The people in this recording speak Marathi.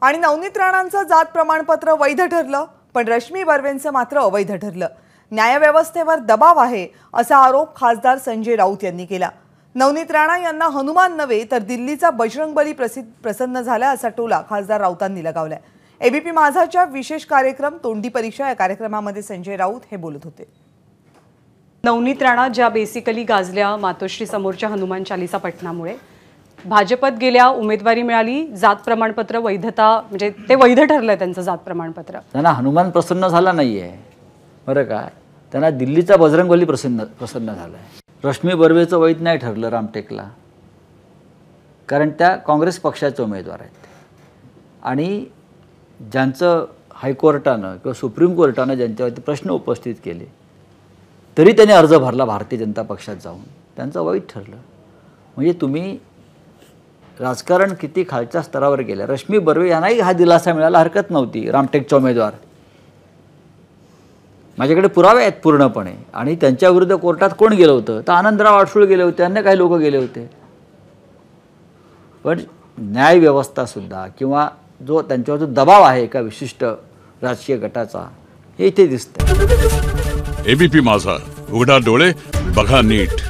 आणि नवनीत राणांचं जात प्रमाणपत्र वैध ठरलं, पण रश्मी बर्वेंचं मात्र अवैध ठरलं। न्यायव्यवस्थेवर दबाव आहे असा आरोप खासदार संजय राऊत यांनी केला। नवनीत राणा यांना हनुमान नव्हे तर दिल्लीचा बजरंगबली प्रसन्न झाला असा टोला खासदार राऊतांनी लगावलाय। एबीपी माझाच्या विशेष कार्यक्रम तोंडी परीक्षा या कार्यक्रमामध्ये संजय राऊत हे बोलत होते। नवनीत राणा ज्या बेसिकली गाजल्या मातोश्री समोरच्या हनुमान चालीसा पठणामुळे भाजपत गेल्या, उमेदवारी मिळाली, जात प्रमाणपत्र वैधता म्हणजे ते वैध ठरलं त्यांचं जात प्रमाणपत्र। त्यांना हनुमान प्रसन्न झाला नाहीये बरं का, त्यांना दिल्लीचा बजरंगबली प्रसन्न झालाय। रश्मी बर्वेचं वैध नाही ठरलं रामटेकला, कारण त्या काँग्रेस पक्षाचे उमेदवार आहेत आणि ज्यांचं हायकोर्टानं किंवा सुप्रीम कोर्टानं ज्यांच्यावरती प्रश्न उपस्थित केले तरी त्यांनी अर्ज भरला भारतीय जनता पक्षात जाऊन, त्यांचं वैध ठरलं। म्हणजे तुम्ही राजकारण किती खालच्या स्तरावर गेलं। रश्मी बर्वे यांनाही हा दिलासा मिळायला हरकत नव्हती। रामटेकचा उमेदवार, माझ्याकडे पुरावे आहेत पूर्णपणे, आणि त्यांच्याविरुद्ध कोर्टात कोण गेलं होतं तर आनंदराव अडसूळ गेले होते, अन्य काही लोक गेले होते। पण न्यायव्यवस्थासुद्धा किंवा जो त्यांच्यावर जो दबाव आहे एका विशिष्ट राजकीय गटाचा, हे इथे दिसतं। एबीपी माझा, उघडा डोळे बघा नीट।